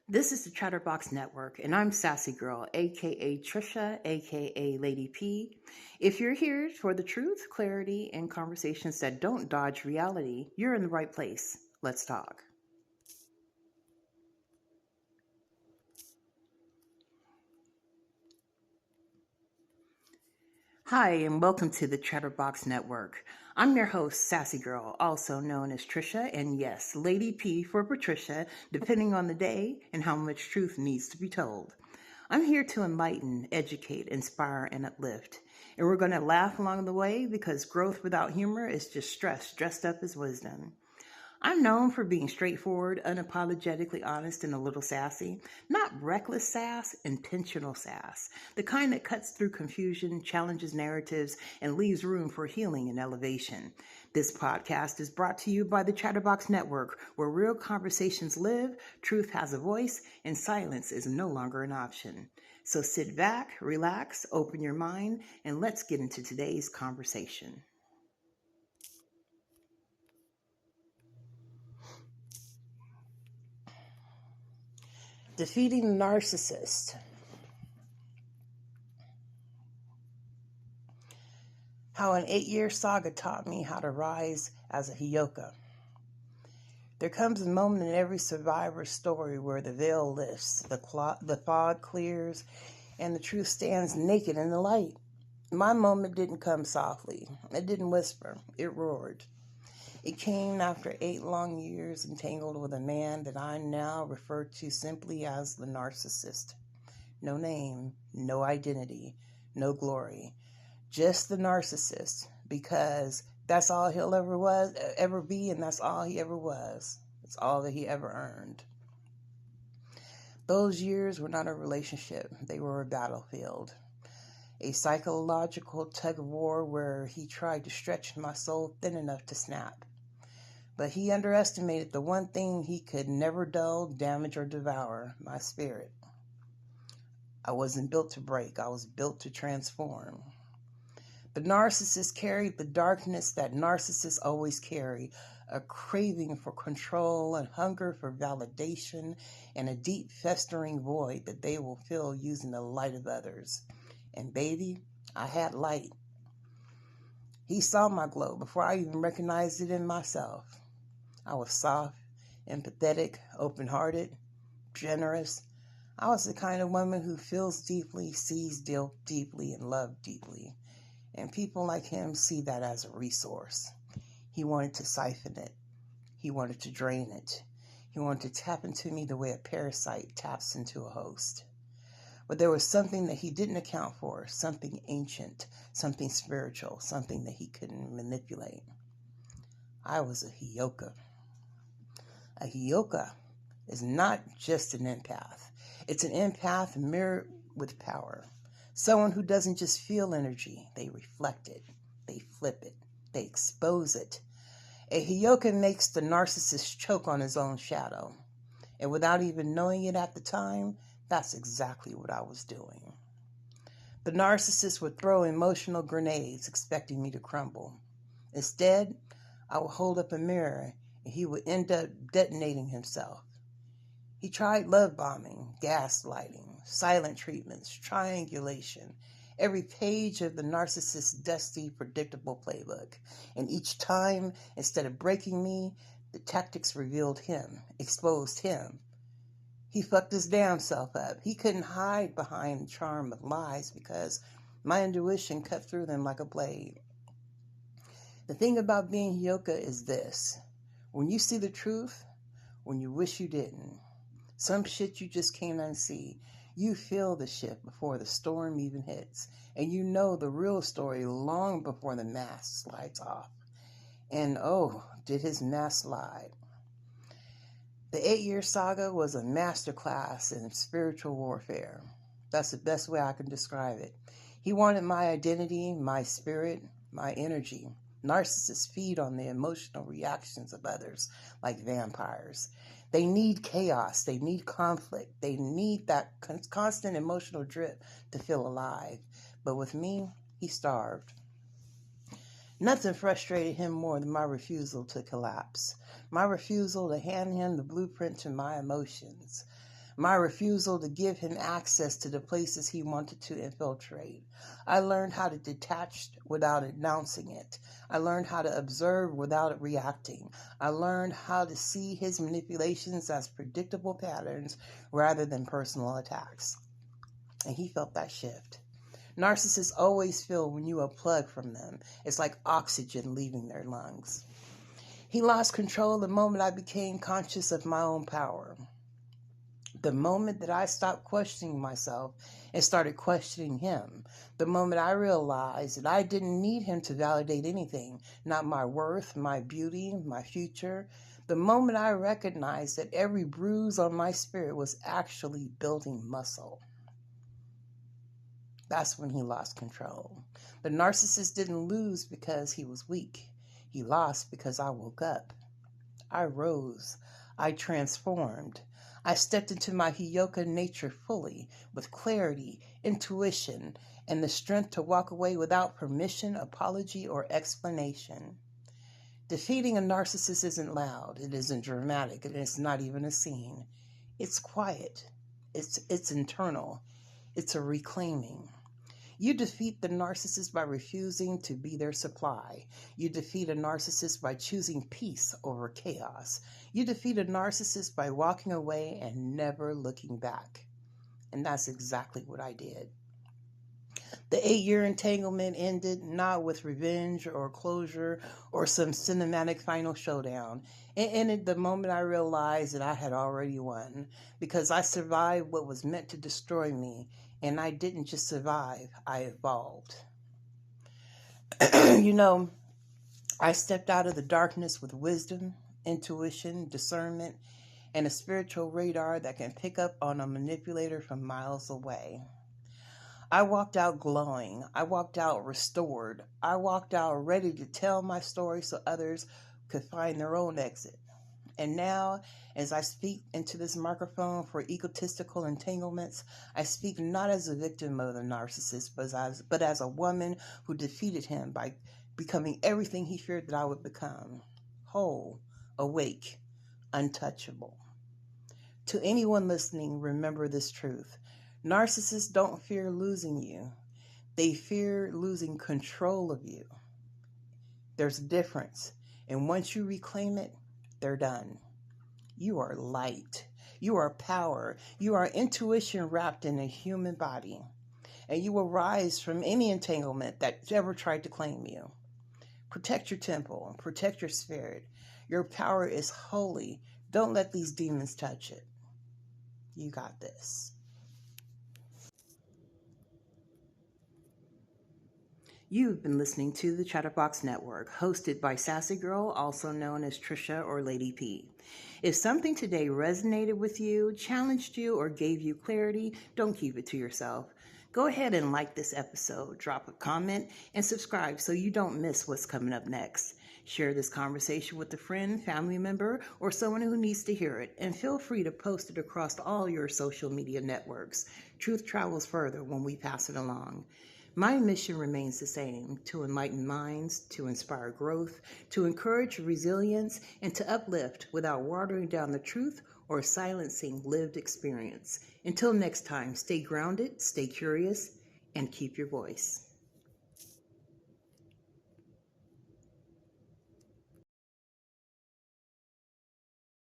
This is the Chatterbox Network, and I'm Sassy Girl, aka Trisha, aka Lady P. If you're here for the truth, clarity, and conversations that don't dodge reality, you're in the right place. Let's talk. Hi, and welcome to the Chatterbox Network. I'm your host, Sassy Girl, also known as Trisha, and yes, Lady P for Patricia, depending on the day and how much truth needs to be told. I'm here to enlighten, educate, inspire, and uplift. And we're going to laugh along the way because growth without humor is just stress dressed up as wisdom. I'm known for being straightforward, unapologetically honest, and a little sassy. Not reckless sass, intentional sass. The kind that cuts through confusion, challenges narratives, and leaves room for healing and elevation. This podcast is brought to you by the Chatterbox Network, where real conversations live, truth has a voice, and silence is no longer an option. So sit back, relax, open your mind, and let's get into today's conversation. Defeating the narcissist. How an 8-year saga taught me how to rise as a Hyoka. There comes a moment in every survivor's story where the veil lifts, the fog clears, and the truth stands naked in the light. My moment didn't come softly. It didn't whisper. It roared. It came after 8 long years entangled with a man that I now refer to simply as the narcissist. No name, no identity, no glory. Just the narcissist, because that's all he'll ever be, and that's all he ever was. It's all that he ever earned. Those years were not a relationship. They were a battlefield. A psychological tug of war where he tried to stretch my soul thin enough to snap. But he underestimated the one thing he could never dull, damage, or devour: my spirit. I wasn't built to break. I was built to transform. The narcissist carried the darkness that narcissists always carry, a craving for control, a hunger for validation, and a deep festering void that they will fill using the light of others. And baby, I had light. He saw my glow before I even recognized it in myself. I was soft, empathetic, open-hearted, generous. I was the kind of woman who feels deeply, sees deeply, and loves deeply. And people like him see that as a resource. He wanted to siphon it. He wanted to drain it. He wanted to tap into me the way a parasite taps into a host. But there was something that he didn't account for, something ancient, something spiritual, something that he couldn't manipulate. I was a Hyoka. A Hyoka is not just an empath. It's an empath mirrored with power. Someone who doesn't just feel energy, they reflect it, they flip it, they expose it. A Hyoka makes the narcissist choke on his own shadow. And without even knowing it at the time, that's exactly what I was doing. The narcissist would throw emotional grenades expecting me to crumble. Instead, I would hold up a mirror and he would end up detonating himself. He tried love bombing, gaslighting, silent treatments, triangulation, every page of the narcissist's dusty, predictable playbook. And each time, instead of breaking me, the tactics revealed him, exposed him. He fucked his damn self up. He couldn't hide behind the charm of lies because my intuition cut through them like a blade. The thing about being Hyoka is this: when you see the truth, when you wish you didn't, some shit you just can't unsee. You feel the shit before the storm even hits. And you know the real story long before the mask slides off. And oh, did his mask slide. The 8-year saga was a masterclass in spiritual warfare. That's the best way I can describe it. He wanted my identity, my spirit, my energy. Narcissists feed on the emotional reactions of others like vampires. They need chaos. They need conflict. They need that constant emotional drip to feel alive. But with me, he starved. Nothing frustrated him more than my refusal to collapse. My refusal to hand him the blueprint to my emotions. my refusal to give him access to the places he wanted to infiltrate. I learned how to detach without announcing it. I learned how to observe without reacting. I learned how to see his manipulations as predictable patterns rather than personal attacks. And he felt that shift. Narcissists always feel when you unplug from them. It's like oxygen leaving their lungs. He lost control the moment I became conscious of my own power. The moment that I stopped questioning myself and started questioning him. The moment I realized that I didn't need him to validate anything, not my worth, my beauty, my future. The moment I recognized that every bruise on my spirit was actually building muscle. That's when he lost control. The narcissist didn't lose because he was weak. He lost because I woke up. I rose. I transformed. I stepped into my Hyoka nature fully, with clarity, intuition, and the strength to walk away without permission, apology, or explanation. Defeating a narcissist isn't loud, it isn't dramatic, and it's not even a scene. It's quiet. It's internal. It's a reclaiming. You defeat the narcissist by refusing to be their supply. You defeat a narcissist by choosing peace over chaos. You defeat a narcissist by walking away and never looking back. And that's exactly what I did. The 8-year entanglement ended not with revenge or closure or some cinematic final showdown. It ended the moment I realized that I had already won, because I survived what was meant to destroy me, and I didn't just survive, I evolved. I stepped out of the darkness with wisdom, intuition, discernment, and a spiritual radar that can pick up on a manipulator from miles away. I walked out glowing. I walked out restored. I walked out ready to tell my story so others could find their own exit. And now, as I speak into this microphone for egotistical entanglements, I speak not as a victim of the narcissist, but as a woman who defeated him by becoming everything he feared that I would become. Whole, awake, untouchable. To anyone listening, remember this truth. Narcissists don't fear losing you. They fear losing control of you. There's a difference. And once you reclaim it, they're done. You are light. You are power. You are intuition wrapped in a human body. And you will rise from any entanglement that ever tried to claim you. Protect your temple. Protect your spirit. Your power is holy. Don't let these demons touch it. You got this. You've been listening to the Chatterbox Network, hosted by Sassy Girl, also known as Trisha or Lady P. If something today resonated with you, challenged you, or gave you clarity, don't keep it to yourself. Go ahead and like this episode, drop a comment, and subscribe so you don't miss what's coming up next. Share this conversation with a friend, family member, or someone who needs to hear it, and feel free to post it across all your social media networks. Truth travels further when we pass it along. My mission remains the same: to enlighten minds, to inspire growth, to encourage resilience, and to uplift without watering down the truth or silencing lived experience. Until next time, stay grounded, stay curious, and keep your voice.